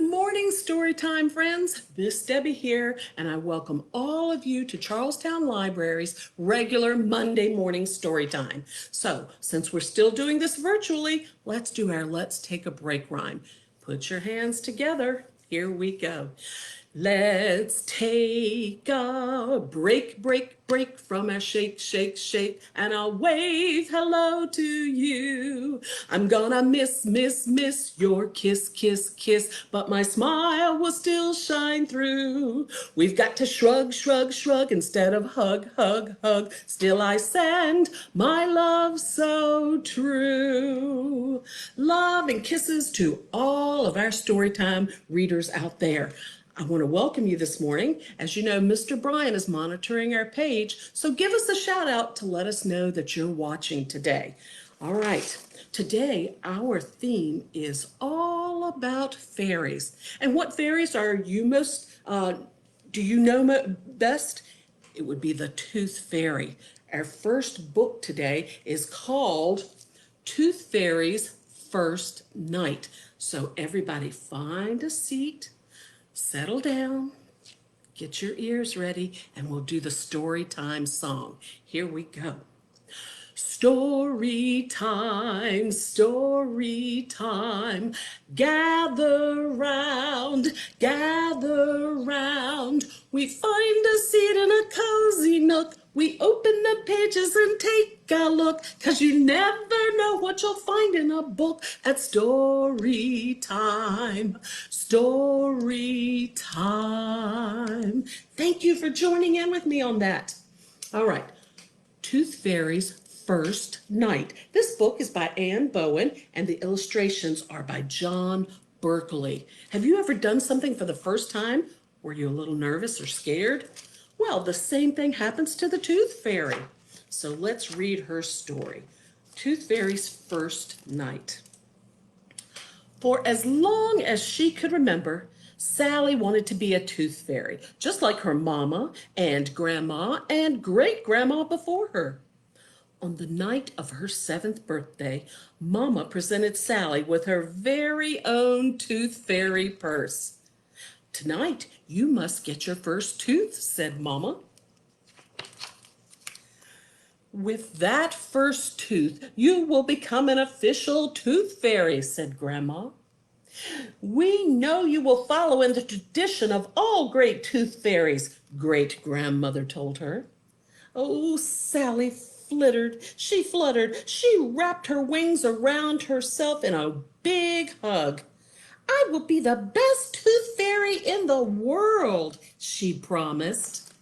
morning, Storytime friends. Miss Debbie here, and I welcome all of you to Charlestown Library's regular Monday morning Storytime. So, since we're still doing this virtually, let's do our Let's Take a Break rhyme. Put your hands together. Here we go. Let's take a break from our shake, and I'll wave hello to you. I'm gonna miss your kiss, but my smile will still shine through. We've got to shrug instead of hug. Still I send my love so true. Love and kisses to all of our Storytime readers out there. I want to welcome you this morning. As you know, Mr. Brian is monitoring our page, so give us a shout out to let us know that you're watching today. All right, today our theme is all about fairies. And what fairies are you do you know best? It would be the Tooth Fairy. Our first book today is called Tooth Fairy's First Night. So everybody find a seat. Settle down, get your ears ready, and we'll do the story time song. Here we go. Story time, gather round. We find a seat in a cozy nook. We open the pages and take a look, 'cause you never know what you'll find in a book at story time. Thank you for joining in with me on that. All right, Tooth Fairy's First Night. This book is by Anne Bowen, and the illustrations are by John Berkeley. Have you ever done something for the first time? Were you a little nervous or scared? Well, the same thing happens to the Tooth Fairy. So let's read her story. Tooth Fairy's First Night. For as long as she could remember, Sally wanted to be a tooth fairy, just like her mama and grandma and great-grandma before her. On the night of her 7th birthday, Mama presented Sally with her very own Tooth Fairy purse. "Tonight, you must get your first tooth," said Mama. "With that first tooth, you will become an official Tooth Fairy," said Grandma. "We know you will follow in the tradition of all great Tooth Fairies," Great-Grandmother told her. Oh, Sally fluttered, she wrapped her wings around herself in a big hug. "I will be the best Tooth Fairy in the world," she promised.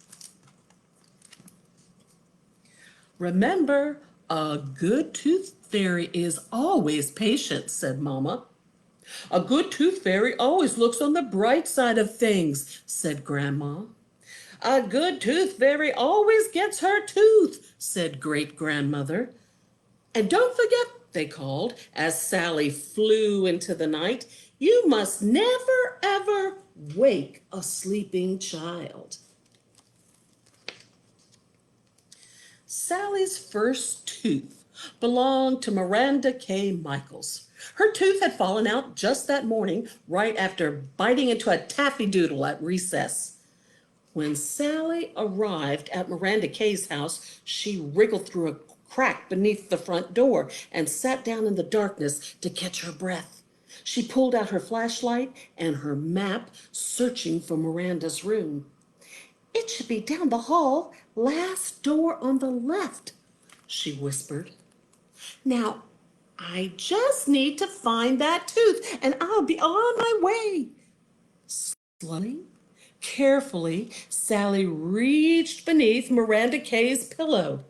"Remember, a good Tooth Fairy is always patient," said Mama. "A good Tooth Fairy always looks on the bright side of things," said Grandma. "A good Tooth Fairy always gets her tooth," said Great-Grandmother. "And don't forget," they called, as Sally flew into the night, "you must never, ever wake a sleeping child." Sally's first tooth belonged to Miranda K. Michaels. Her tooth had fallen out just that morning, right after biting into a taffy doodle at recess. When Sally arrived at Miranda K's house, she wriggled through a crack beneath the front door and sat down in the darkness to catch her breath. She pulled out her flashlight and her map, searching for Miranda's room. "It should be down the hall, last door on the left," she whispered. "Now, I just need to find that tooth and I'll be on my way." Slowly, carefully, Sally reached beneath Miranda K's pillow.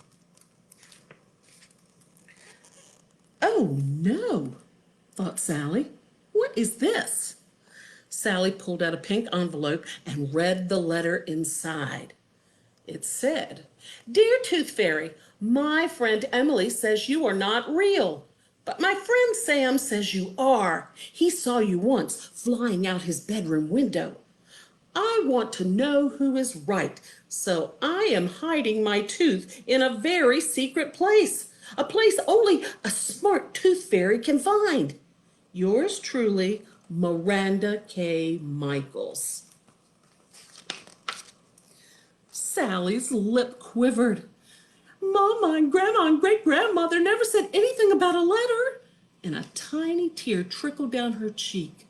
"Oh no," thought Sally. "What is this?" Sally pulled out a pink envelope and read the letter inside. It said, "Dear Tooth Fairy, my friend Emily says you are not real. But my friend Sam says you are. He saw you once flying out his bedroom window. I want to know who is right, so I am hiding my tooth in a very secret place, a place only a smart Tooth Fairy can find. Yours truly, Miranda K. Michaels. Sally's lip quivered. Mama and Grandma and great-grandmother never said anything about a letter. And a tiny tear trickled down her cheek.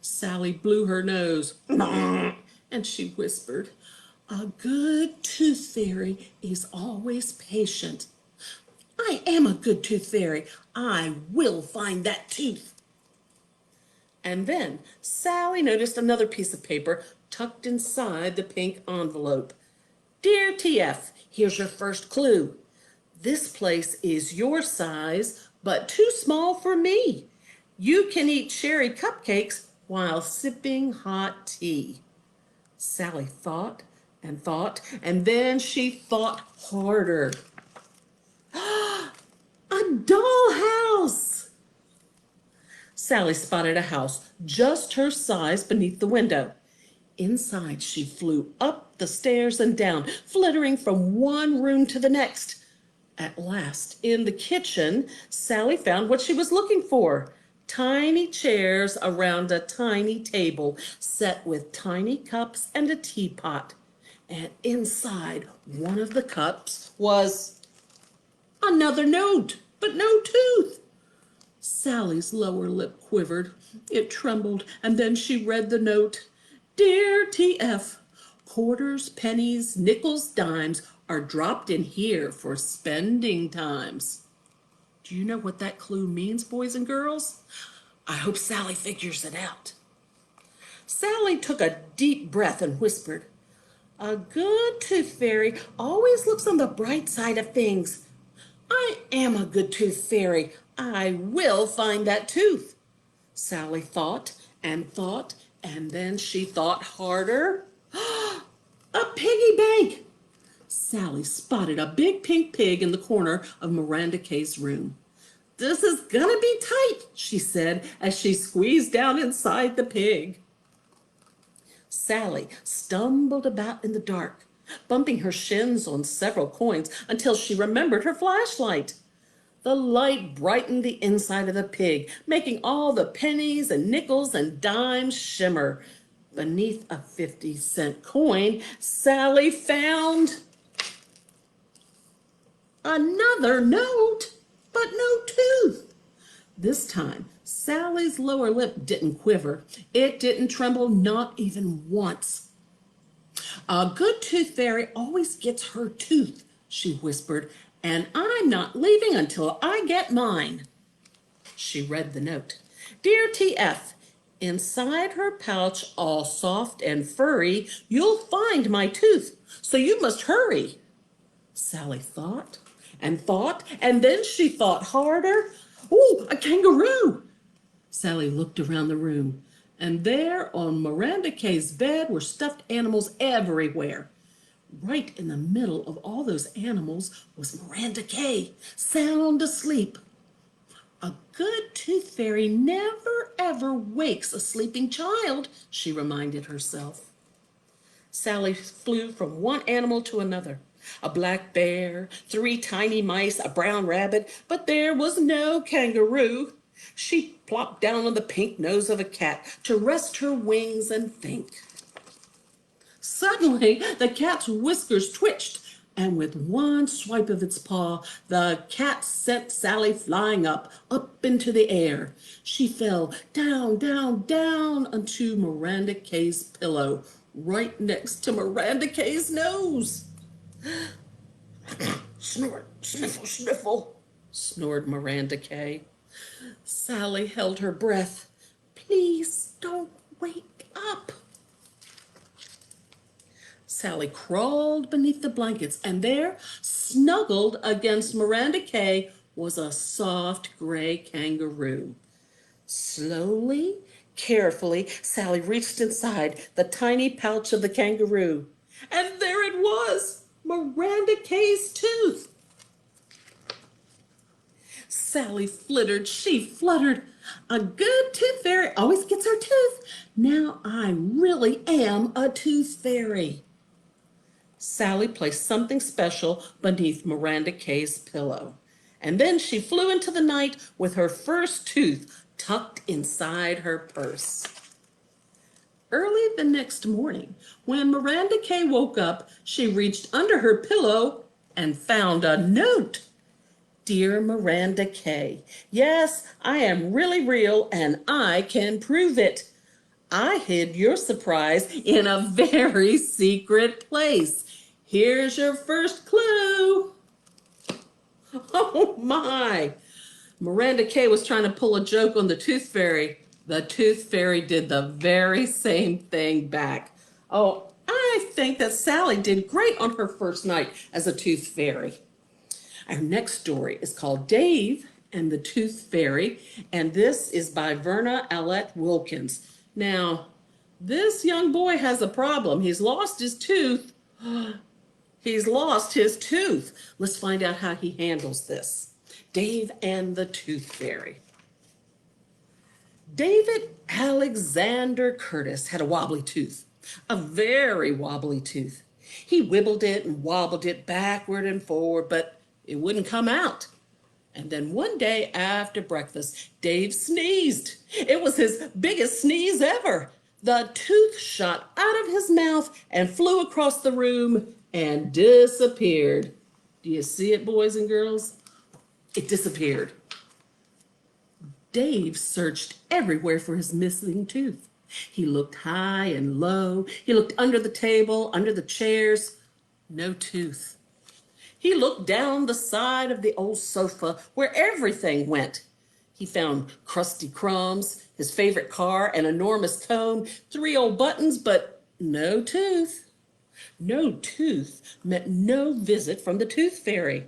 Sally blew her nose, and she whispered, "A good tooth fairy is always patient. I am a good tooth fairy. I will find that tooth." And then Sally noticed another piece of paper tucked inside the pink envelope. "Dear TF, here's your first clue. This place is your size, but too small for me. You can eat cherry cupcakes while sipping hot tea." Sally thought and thought, and then she thought harder. A dollhouse! Sally spotted a house just her size beneath the window. Inside, she flew up the stairs and down, flittering from one room to the next. At last, in the kitchen, Sally found what she was looking for. Tiny chairs around a tiny table, set with tiny cups and a teapot. And inside one of the cups was another note, but no tooth. Sally's lower lip quivered. It trembled, and then she read the note. "Dear TF, quarters, pennies, nickels, dimes are dropped in here for spending times." Do you know what that clue means, boys and girls? I hope Sally figures it out. Sally took a deep breath and whispered, "A good tooth fairy always looks on the bright side of things. I am a good tooth fairy. I will find that tooth." Sally thought, and then she thought harder. A piggy bank! Sally spotted a big pink pig in the corner of Miranda Kay's room. "This is gonna be tight," she said as she squeezed down inside the pig. Sally stumbled about in the dark, bumping her shins on several coins until she remembered her flashlight. The light brightened the inside of the pig, making all the pennies and nickels and dimes shimmer. Beneath a 50-cent coin, Sally found another note, but no tooth. This time, Sally's lower lip didn't quiver. It didn't tremble, not even once. "A good tooth fairy always gets her tooth," she whispered, "and I'm not leaving until I get mine." She read the note. "Dear TF, inside her pouch, all soft and furry, you'll find my tooth, so you must hurry." Sally thought, and then she thought harder. "Ooh, a kangaroo!" Sally looked around the room, and there on Miranda Kay's bed were stuffed animals everywhere. Right in the middle of all those animals was Miranda Kay, sound asleep. "A good tooth fairy never ever wakes a sleeping child," she reminded herself. Sally flew from one animal to another. A black bear, 3 tiny mice, a brown rabbit, but there was no kangaroo. She plopped down on the pink nose of a cat to rest her wings and think. Suddenly, the cat's whiskers twitched, and with one swipe of its paw, the cat sent Sally flying up into the air. She fell down, down, down onto Miranda Kay's pillow, right next to Miranda Kay's nose. "Snort, sniffle, sniffle," snored Miranda Kay. Sally held her breath. "Please don't wake up." Sally crawled beneath the blankets, and there, snuggled against Miranda Kay, was a soft gray kangaroo. Slowly, carefully, Sally reached inside the tiny pouch of the kangaroo. And there it was, Miranda Kay's tooth. Sally flittered, she fluttered. A good tooth fairy always gets her tooth. Now I really am a tooth fairy. Sally placed something special beneath Miranda Kay's pillow. And then she flew into the night with her first tooth tucked inside her purse. Early the next morning, when Miranda Kay woke up, she reached under her pillow and found a note. Dear Miranda Kay, yes, I am really real and I can prove it. I hid your surprise in a very secret place. Here's your first clue. Oh my! Miranda Kay was trying to pull a joke on the Tooth Fairy. The Tooth Fairy did the very same thing back. Oh, I think that Sally did great on her first night as a Tooth Fairy. Our next story is called Dave and the Tooth Fairy, and this is by Verna Alette Wilkins. Now, this young boy has a problem. He's lost his tooth. He's lost his tooth. Let's find out how he handles this. Dave and the Tooth Fairy. David Alexander Curtis had a wobbly tooth, a very wobbly tooth. He wibbled it and wobbled it backward and forward, but it wouldn't come out. And then one day after breakfast, Dave sneezed. It was his biggest sneeze ever. The tooth shot out of his mouth and flew across the room and disappeared. Do you see it, boys and girls? It disappeared. Dave searched everywhere for his missing tooth. He looked high and low. He looked under the table, under the chairs. No tooth. He looked down the side of the old sofa where everything went. He found crusty crumbs, his favorite car, an enormous comb, 3 old buttons, but no tooth. No tooth meant no visit from the Tooth Fairy.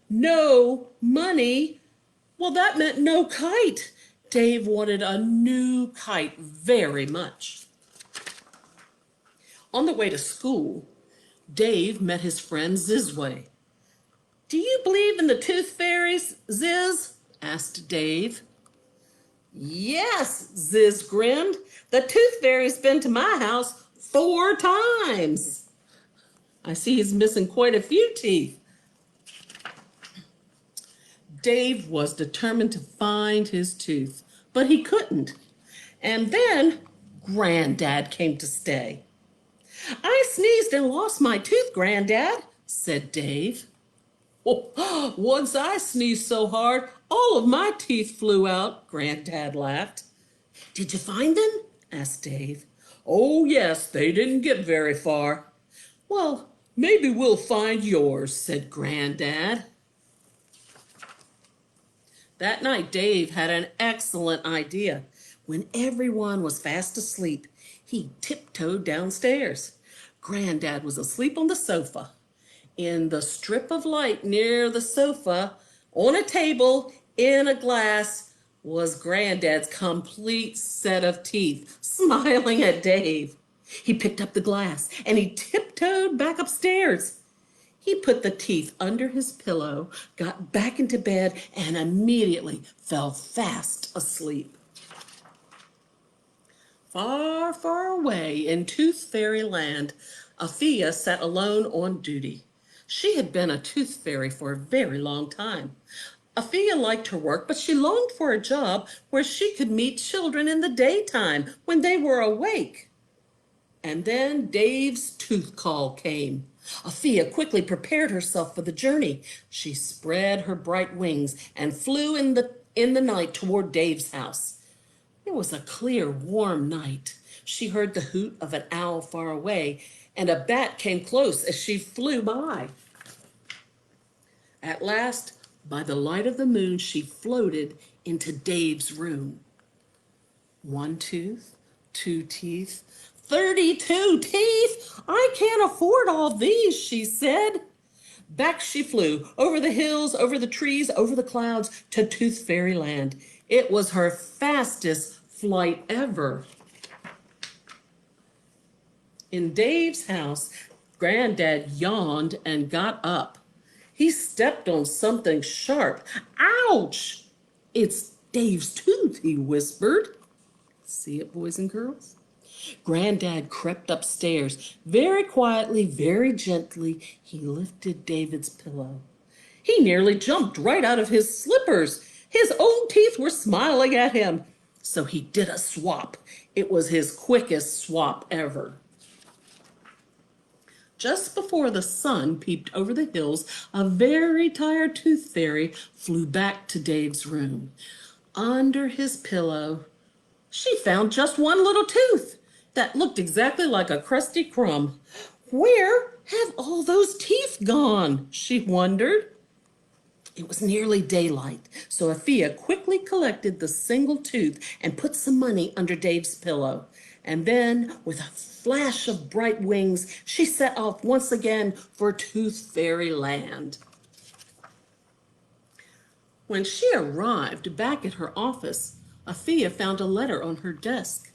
No money. Well, that meant no kite. Dave wanted a new kite very much. On the way to school, Dave met his friend Zizway. Do you believe in the Tooth Fairies, Ziz? Asked Dave. Yes, Ziz grinned. The Tooth Fairy's been to my house 4 times. I see he's missing quite a few teeth. Dave was determined to find his tooth, but he couldn't. And then Granddad came to stay. I sneezed and lost my tooth, Granddad, said Dave. Oh, once I sneezed so hard, all of my teeth flew out, Granddad laughed. Did you find them? Asked Dave. Oh, yes, they didn't get very far. Well, maybe we'll find yours, said Granddad. That night, Dave had an excellent idea. When everyone was fast asleep, he tiptoed downstairs. Granddad was asleep on the sofa. In the strip of light near the sofa, on a table, in a glass, was Granddad's complete set of teeth, smiling at Dave. He picked up the glass and he tiptoed back upstairs. He put the teeth under his pillow, got back into bed, and immediately fell fast asleep. Far, far away in Tooth Fairy land, Afia sat alone on duty. She had been a Tooth Fairy for a very long time. Afia liked her work, but she longed for a job where she could meet children in the daytime when they were awake. And then Dave's tooth call came. Afia quickly prepared herself for the journey. She spread her bright wings and flew in the night toward Dave's house. It was a clear, warm night. She heard the hoot of an owl far away, and a bat came close as she flew by. At last, by the light of the moon, she floated into Dave's room. 1 tooth, 2 teeth, 32 teeth! I can't afford all these, she said. Back she flew, over the hills, over the trees, over the clouds, to Tooth Fairy land. It was her fastest flight ever. In Dave's house, Granddad yawned and got up. He stepped on something sharp. Ouch! It's Dave's tooth, he whispered. See it, boys and girls? Granddad crept upstairs. Very quietly, very gently, he lifted David's pillow. He nearly jumped right out of his slippers. His own teeth were smiling at him. So he did a swap. It was his quickest swap ever. Just before the sun peeped over the hills, a very tired tooth fairy flew back to Dave's room. Under his pillow, she found just one little tooth that looked exactly like a crusty crumb. Where have all those teeth gone? She wondered. It was nearly daylight, so Afia quickly collected the single tooth and put some money under Dave's pillow. And then, with a flash of bright wings, she set off once again for Tooth Fairy Land. When she arrived back at her office, Afia found a letter on her desk.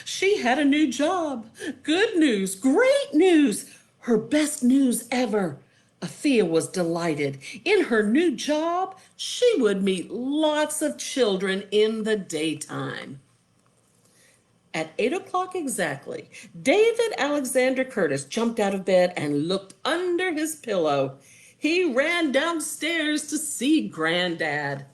She had a new job. Good news, great news, her best news ever. Afia was delighted. In her new job, she would meet lots of children in the daytime. At 8 o'clock exactly, David Alexander Curtis jumped out of bed and looked under his pillow. He ran downstairs to see Granddad.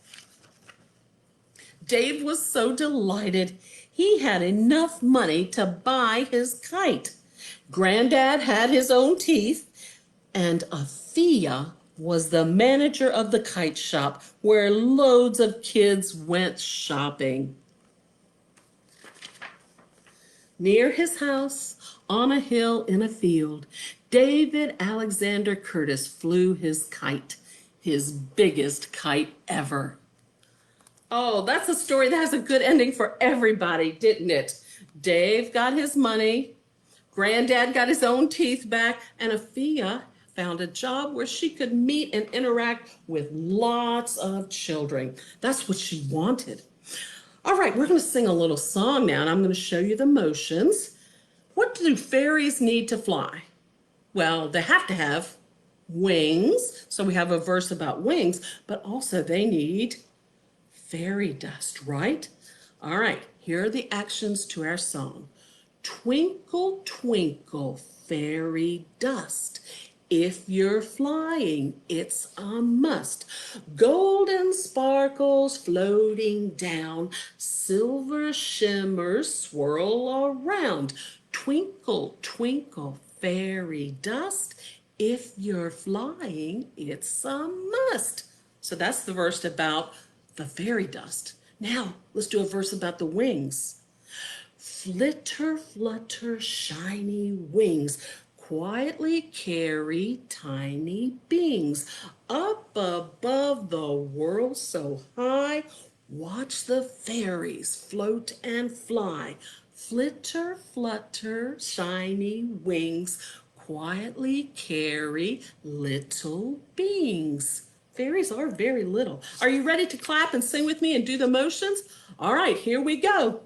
Dave was so delighted. He had enough money to buy his kite. Granddad had his own teeth, and Afia was the manager of the kite shop where loads of kids went shopping. Near his house, on a hill in a field, David Alexander Curtis flew his kite, his biggest kite ever. Oh, that's a story that has a good ending for everybody, didn't it? Dave got his money, Granddad got his own teeth back, and Afia found a job where she could meet and interact with lots of children. That's what she wanted. All right, we're going to sing a little song now, and I'm going to show you the motions. What do fairies need to fly? Well, they have to have wings, so we have a verse about wings, but also they need fairy dust, right? All right, here are the actions to our song. Twinkle, twinkle, fairy dust. If you're flying, it's a must. Golden sparkles floating down, silver shimmers swirl around. Twinkle, twinkle, fairy dust. If you're flying, it's a must. So that's the verse about the fairy dust. Now, let's do a verse about the wings. Flitter, flutter, shiny wings, quietly carry tiny beings. Up above the world so high, watch the fairies float and fly. Flitter, flutter, shiny wings, quietly carry little beings. Fairies are very little. Are you ready to clap and sing with me and do the motions? All right, here we go.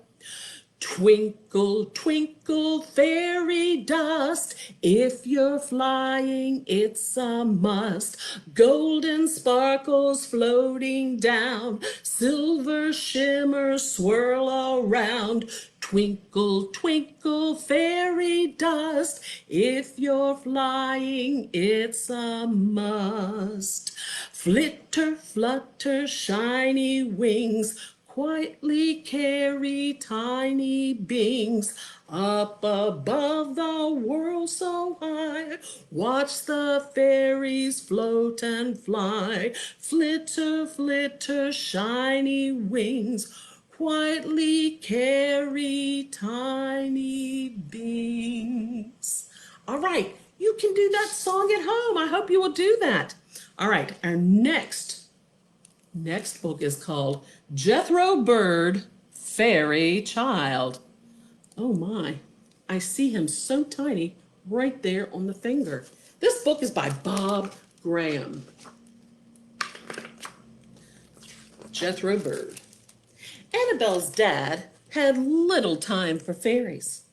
Twinkle, twinkle, fairy dust, if you're flying, it's a must. Golden sparkles floating down, silver shimmers swirl around. Twinkle, twinkle, fairy dust, if you're flying, it's a must. Flitter, flutter, shiny wings, quietly carry tiny beings. Up above the world so high, watch the fairies float and fly. Flitter, flitter, shiny wings, quietly carry tiny beings. All right, you can do that song at home. I hope you will do that. All right, our next book is called Jethro Bird, Fairy Child. Oh my, I see him so tiny right there on the finger. This book is by Bob Graham. Jethro Bird. Annabelle's dad had little time for fairies.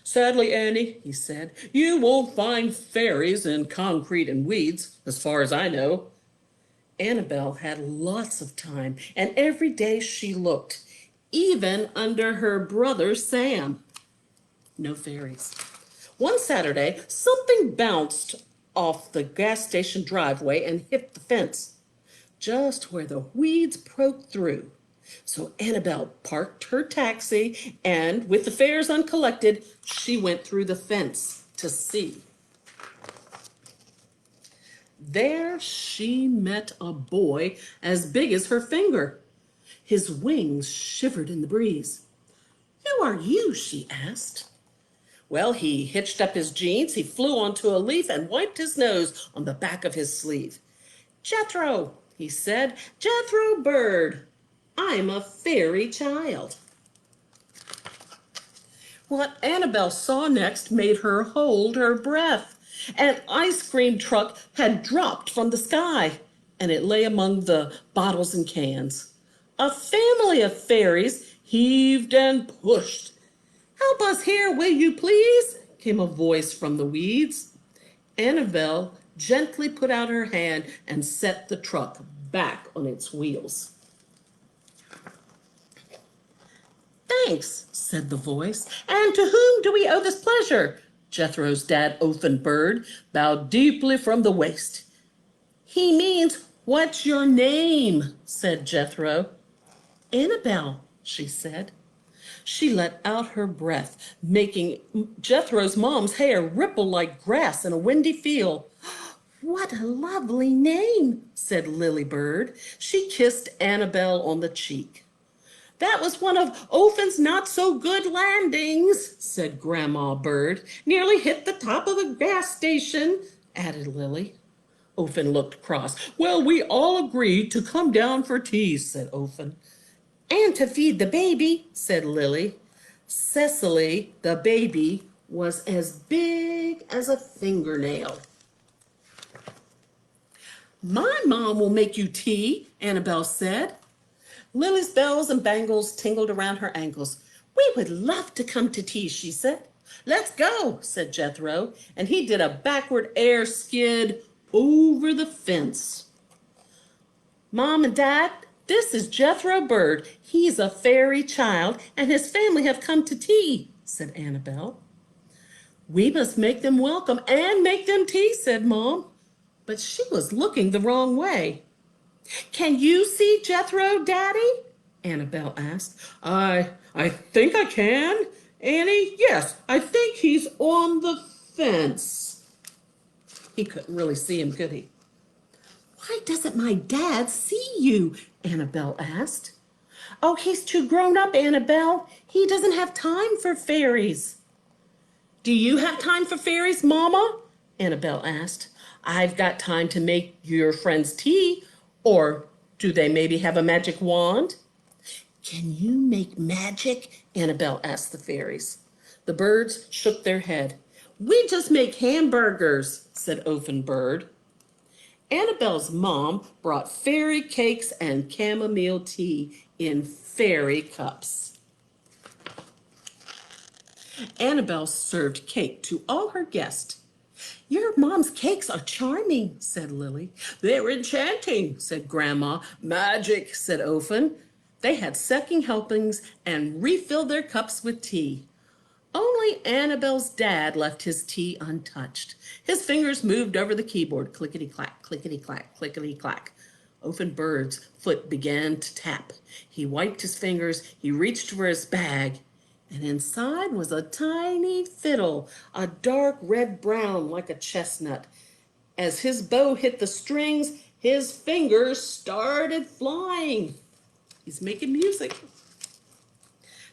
Sadly, Annie, he said, you won't find fairies in concrete and weeds, as far as I know. Annabelle had lots of time, and every day she looked, even under her brother Sam. No fairies. One Saturday, something bounced off the gas station driveway and hit the fence. just where the weeds broke through. So Annabelle parked her taxi, and with the fares uncollected, she went through the fence to see. There she met a boy as big as her finger. His wings shivered in the breeze. "Who are you?" she asked. Well, he hitched up his jeans, he flew onto a leaf and wiped his nose on the back of his sleeve. "Jethro," he said, "Jethro Bird. I'm a fairy child." What Annabelle saw next made her hold her breath. An ice cream truck had dropped from the sky, and it lay among the bottles and cans. A family of fairies heaved and pushed. "Help us here, will you please?" came a voice from the weeds. Annabelle gently put out her hand and set the truck back on its wheels. "Thanks," said the voice. "And to whom do we owe this pleasure?" Jethro's dad, Bird, bowed deeply from the waist. "He means, what's your name?" said Jethro. "Annabelle," she said. She let out her breath, making Jethro's mom's hair ripple like grass in a windy field. "What a lovely name," said Lily Bird. She kissed Annabelle on the cheek. "That was one of Ophan's not-so-good landings," said Grandma Bird. "Nearly hit the top of the gas station," added Lily. Ophan looked cross. "Well, we all agreed to come down for tea," said Ophan. "And to feed the baby," said Lily. Cecily, the baby, was as big as a fingernail. "My mom will make you tea," Annabelle said. Lily's bells and bangles tingled around her ankles. "We would love to come to tea," she said. "Let's go," said Jethro, and he did a backward air skid over the fence. "Mom and Dad, this is Jethro Bird. He's a fairy child, and his family have come to tea," said Annabelle. "We must make them welcome and make them tea," said Mom. But she was looking the wrong way. "Can you see Jethro, Daddy?" Annabelle asked. I think I can, Annie. Yes, I think he's on the fence." He couldn't really see him, could he? "Why doesn't my dad see you?" Annabelle asked. "Oh, he's too grown up, Annabelle. He doesn't have time for fairies." "Do you have time for fairies, Mama?" Annabelle asked. "I've got time to make your friends tea. Or do they maybe have a magic wand?" "Can you make magic?" Annabelle asked the fairies. The birds shook their head. "We just make hamburgers," said Bird. Annabelle's mom brought fairy cakes and chamomile tea in fairy cups. Annabelle served cake to all her guests. "Your mom's cakes are charming," said Lily. "They're enchanting," said Grandma. "Magic," said Ophan. They had second helpings and refilled their cups with tea. Only Annabelle's dad left his tea untouched. His fingers moved over the keyboard, clickety-clack, clickety-clack, clickety-clack. Bird's foot began to tap. He wiped his fingers, he reached for his bag, and inside was a tiny fiddle, a dark red-brown like a chestnut. As his bow hit the strings, his fingers started flying. He's making music.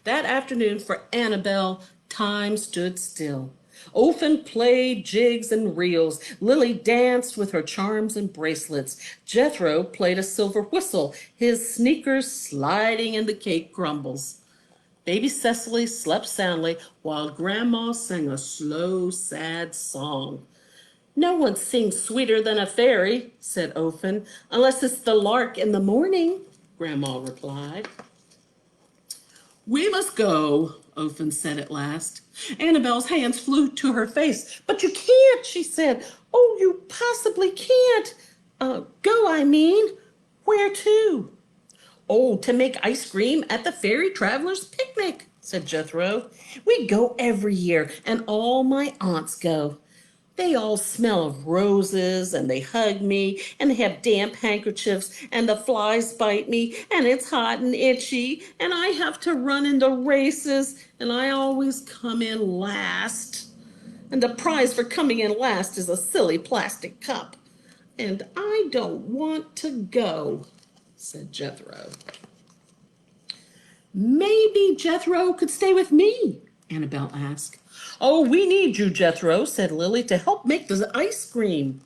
That afternoon for Annabelle, time stood still. Ophan played jigs and reels. Lily danced with her charms and bracelets. Jethro played a silver whistle, his sneakers sliding in the cake crumbles. Baby Cecily slept soundly while Grandma sang a slow, sad song. "No one sings sweeter than a fairy," said Ophan, "unless it's the lark in the morning," Grandma replied. "We must go," Ophan said at last. Annabelle's hands flew to her face. "But you can't," she said. "Oh, you possibly can't. Go, I mean. Where to?" "Oh, to make ice cream at the Fairy Travelers' Picnic," said Jethro. "We go every year, and all my aunts go. They all smell of roses and they hug me and they have damp handkerchiefs and the flies bite me and it's hot and itchy and I have to run into races and I always come in last. And the prize for coming in last is a silly plastic cup. And I don't want to go, said Jethro. Maybe Jethro could stay with me, Annabelle asked. Oh, we need you, Jethro, said Lily, to help make the ice cream.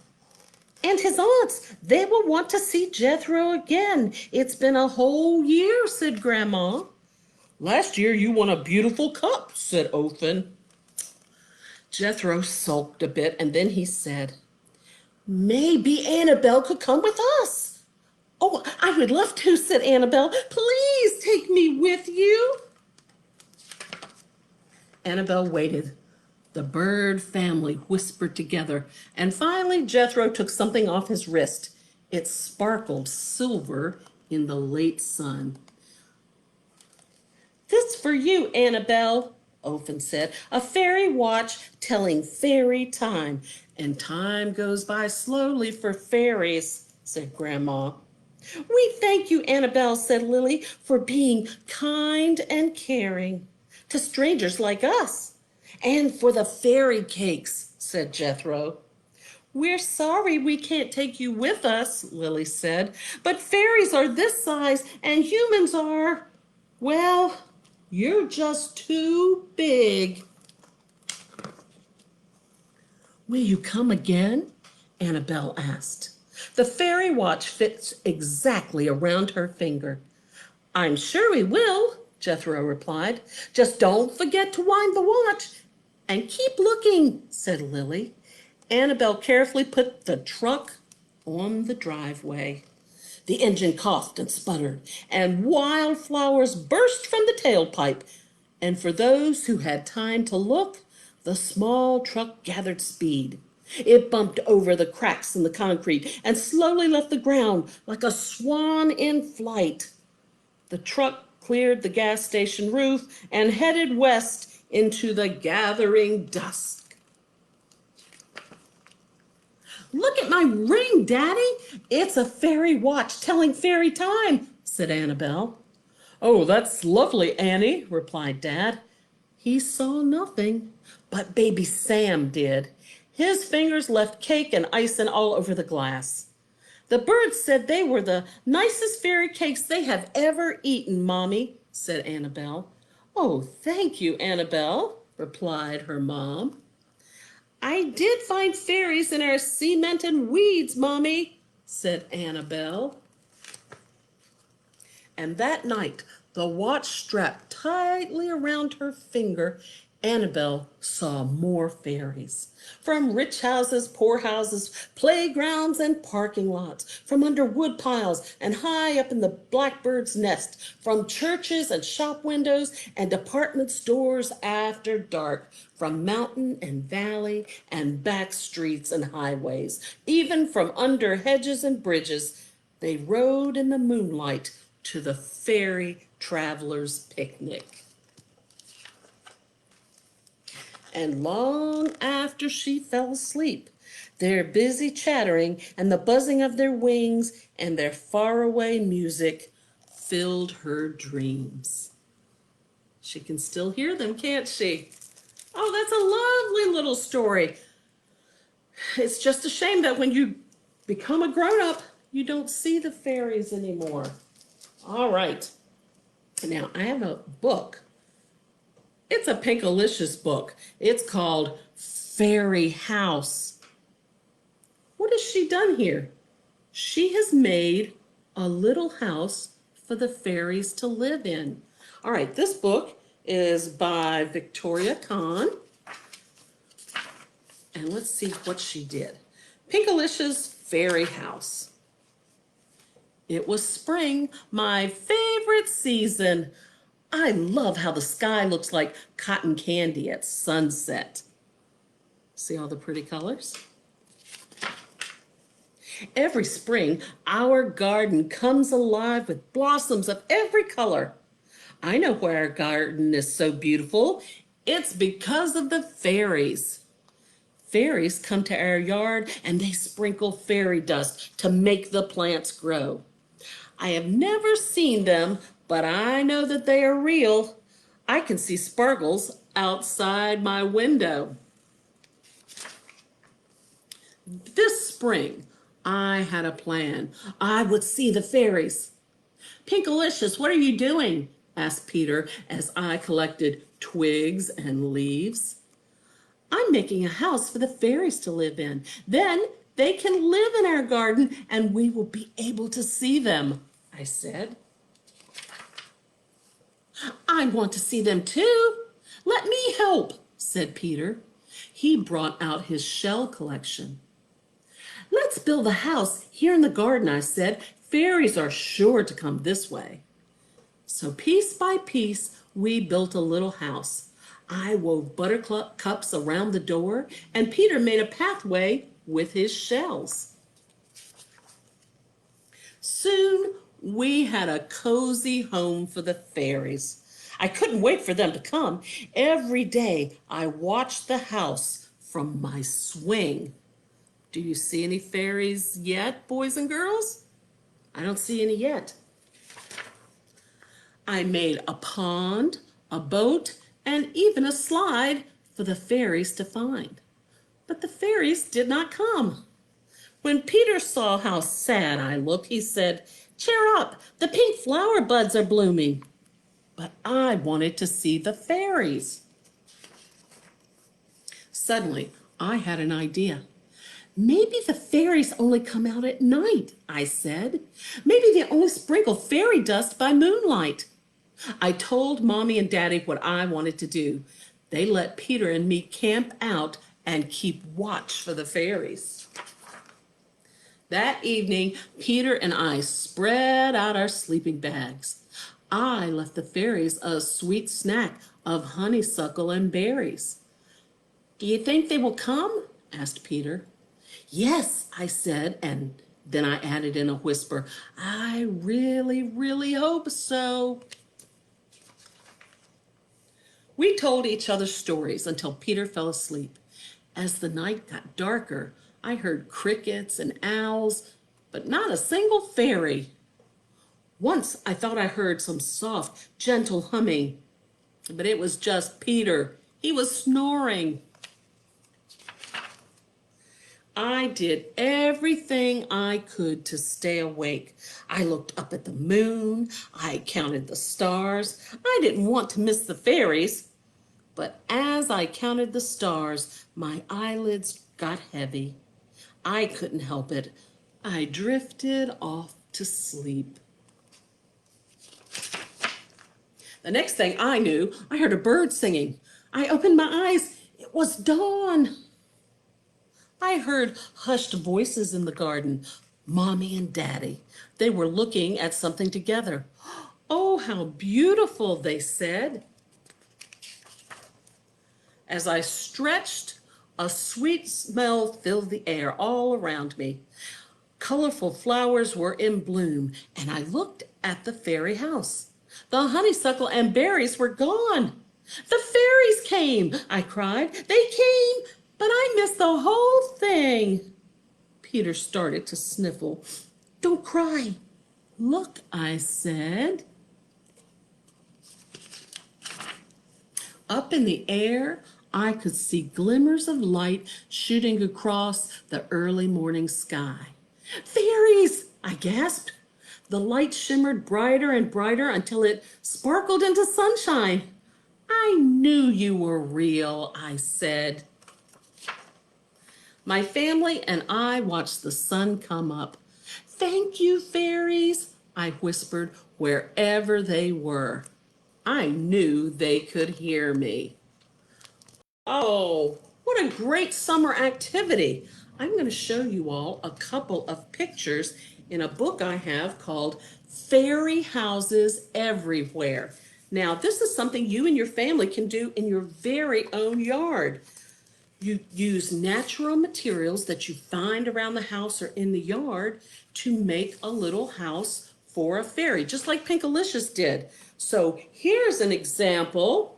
And his aunts, they will want to see Jethro again. It's been a whole year, said Grandma. Last year you won a beautiful cup, said Othan. Jethro sulked a bit and then he said, maybe Annabelle could come with us. Oh, I would love to, said Annabelle. Please take me with you. Annabelle waited. The Bird family whispered together, and finally Jethro took something off his wrist. It sparkled silver in the late sun. This for you, Annabelle, Othan said. A fairy watch telling fairy time. And time goes by slowly for fairies, said Grandma. We thank you, Annabelle, said Lily, for being kind and caring to strangers like us. And for the fairy cakes, said Jethro. We're sorry we can't take you with us, Lily said, but fairies are this size and humans are, well, you're just too big. Will you come again? Annabelle asked. The fairy watch fits exactly around her finger. I'm sure we will, Jethro replied. Just don't forget to wind the watch. And keep looking, said Lily. Annabelle carefully put the truck on the driveway. The engine coughed and sputtered, and wildflowers burst from the tailpipe. And for those who had time to look, the small truck gathered speed. It bumped over the cracks in the concrete and slowly left the ground like a swan in flight. The truck cleared the gas station roof and headed west into the gathering dusk. Look at my ring, Daddy. It's a fairy watch telling fairy time, said Annabelle. Oh, that's lovely, Annie, replied Dad. He saw nothing, but baby Sam did. His fingers left cake and icing all over the glass. The birds said they were the nicest fairy cakes they have ever eaten, Mommy, said Annabelle. Oh, thank you, Annabelle, replied her mom. I did find fairies in our cement and weeds, Mommy, said Annabelle. And that night, the watch strapped tightly around her finger, Annabelle saw more fairies. From rich houses, poor houses, playgrounds and parking lots, from under wood piles and high up in the blackbird's nest, from churches and shop windows and department stores after dark, from mountain and valley and back streets and highways, even from under hedges and bridges, they rode in the moonlight to the fairy traveler's picnic. And long after she fell asleep, their busy chattering and the buzzing of their wings and their faraway music filled her dreams. She can still hear them, can't she? Oh, that's a lovely little story. It's just a shame that when you become a grown-up, you don't see the fairies anymore. All right. Now, I have a book. It's a Pinkalicious book. It's called Fairy House. What has she done here? She has made a little house for the fairies to live in. All right, this book is by Victoria Kahn. And let's see what she did. Pinkalicious Fairy House. It was spring, my favorite season. I love how the sky looks like cotton candy at sunset. See all the pretty colors? Every spring, our garden comes alive with blossoms of every color. I know why our garden is so beautiful. It's because of the fairies. Fairies come to our yard and they sprinkle fairy dust to make the plants grow. I have never seen them, but I know that they are real. I can see sparkles outside my window. This spring, I had a plan. I would see the fairies. Pinkalicious, what are you doing? Asked Peter as I collected twigs and leaves. I'm making a house for the fairies to live in. Then they can live in our garden and we will be able to see them, I said. I want to see them too. Let me help, said Peter. He brought out his shell collection. Let's build a house here in the garden, I said. Fairies are sure to come this way. So piece by piece, we built a little house. I wove buttercups around the door, and Peter made a pathway with his shells. Soon, we had a cozy home for the fairies. I couldn't wait for them to come. Every day, I watched the house from my swing. Do you see any fairies yet, boys and girls? I don't see any yet. I made a pond, a boat, and even a slide for the fairies to find. But the fairies did not come. When Peter saw how sad I looked, he said, "Cheer up, the pink flower buds are blooming." But I wanted to see the fairies. Suddenly, I had an idea. Maybe the fairies only come out at night, I said. Maybe they only sprinkle fairy dust by moonlight. I told Mommy and Daddy what I wanted to do. They let Peter and me camp out and keep watch for the fairies. That evening, Peter and I spread out our sleeping bags. I left the fairies a sweet snack of honeysuckle and berries. "Do you think they will come?" asked Peter. "Yes," I said, and then I added in a whisper, "I really, really hope so." We told each other stories until Peter fell asleep. As the night got darker, I heard crickets and owls, but not a single fairy. Once I thought I heard some soft, gentle humming, but it was just Peter. He was snoring. I did everything I could to stay awake. I looked up at the moon. I counted the stars. I didn't want to miss the fairies. But as I counted the stars, my eyelids got heavy. I couldn't help it. I drifted off to sleep. The next thing I knew, I heard a bird singing. I opened my eyes. It was dawn. I heard hushed voices in the garden. Mommy and Daddy. They were looking at something together. "Oh, how beautiful," they said. As I stretched, a sweet smell filled the air all around me. Colorful flowers were in bloom, and I looked at the fairy house. The honeysuckle and berries were gone. "The fairies came," I cried. "They came, but I missed the whole thing." Peter started to sniffle. "Don't cry. Look," I said. Up in the air, I could see glimmers of light shooting across the early morning sky. "Fairies!" I gasped. The light shimmered brighter and brighter until it sparkled into sunshine. "I knew you were real," I said. My family and I watched the sun come up. "Thank you, fairies," I whispered wherever they were. I knew they could hear me. Oh, what a great summer activity. I'm going to show you all a couple of pictures in a book I have called Fairy Houses Everywhere. Now, this is something you and your family can do in your very own yard. You use natural materials that you find around the house or in the yard to make a little house for a fairy, just like Pinkalicious did. So here's an example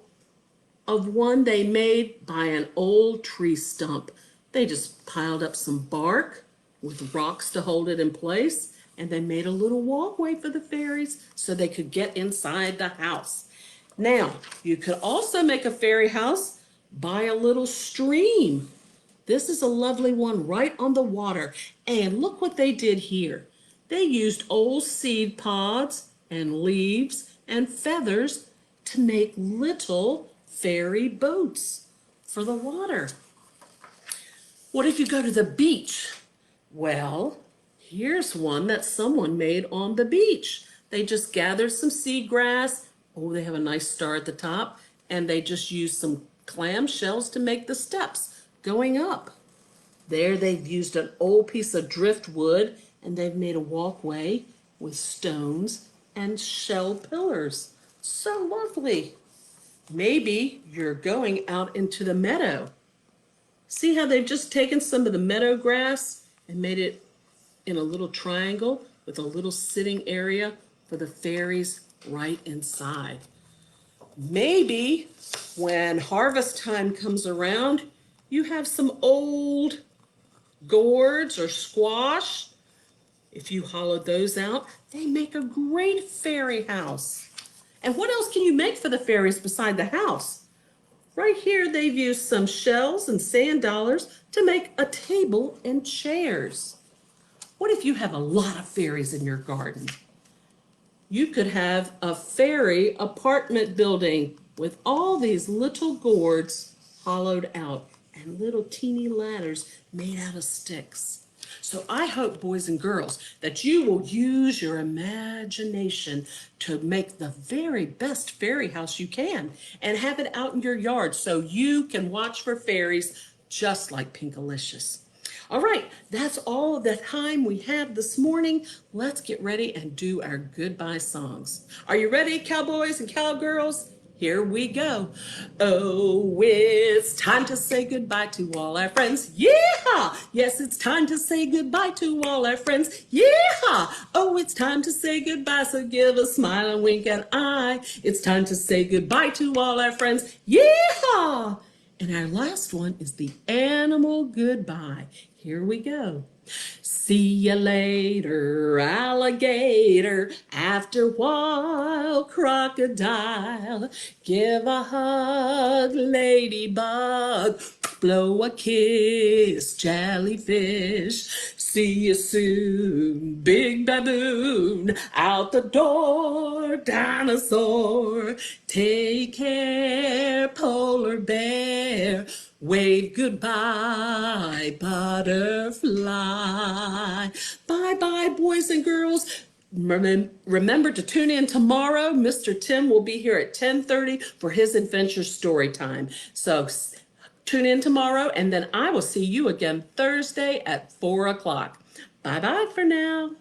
of one they made by an old tree stump. They just piled up some bark with rocks to hold it in place, and they made a little walkway for the fairies so they could get inside the house. Now, you could also make a fairy house by a little stream. This is a lovely one right on the water. And look what they did here. They used old seed pods and leaves and feathers to make little fairy boats for the water. What if you go to the beach? Well, here's one that someone made on the beach. They just gathered some seagrass. Oh, they have a nice star at the top. And they just used some clam shells to make the steps going up. There they've used an old piece of driftwood and they've made a walkway with stones and shell pillars. So lovely. Maybe you're going out into the meadow. See how they've just taken some of the meadow grass and made it in a little triangle with a little sitting area for the fairies right inside. Maybe when harvest time comes around, you have some old gourds or squash. If you hollow those out, they make a great fairy house. And what else can you make for the fairies beside the house? Right here, they've used some shells and sand dollars to make a table and chairs. What if you have a lot of fairies in your garden? You could have a fairy apartment building with all these little gourds hollowed out and little teeny ladders made out of sticks. So I hope, boys and girls, that you will use your imagination to make the very best fairy house you can and have it out in your yard so you can watch for fairies just like Pinkalicious. All right, that's all the time we have this morning. Let's get ready and do our goodbye songs. Are you ready, cowboys and cowgirls? Here we go. Oh, it's time to say goodbye to all our friends. Yeehaw! Yes, it's time to say goodbye to all our friends. Yeehaw! Oh, it's time to say goodbye, so give a smile and wink an eye. It's time to say goodbye to all our friends. Yeehaw! And our last one is the animal goodbye. Here we go. See you later, alligator. After a while, crocodile. Give a hug, ladybug. Blow a kiss, jellyfish. See you soon, big baboon. Out the door, dinosaur. Take care, polar bear. Wave goodbye, butterfly. Bye-bye, boys and girls. Remember to tune in tomorrow. Mr. Tim will be here at 10:30 for his adventure story time. So tune in tomorrow, and then I will see you again Thursday at 4 o'clock. Bye-bye for now.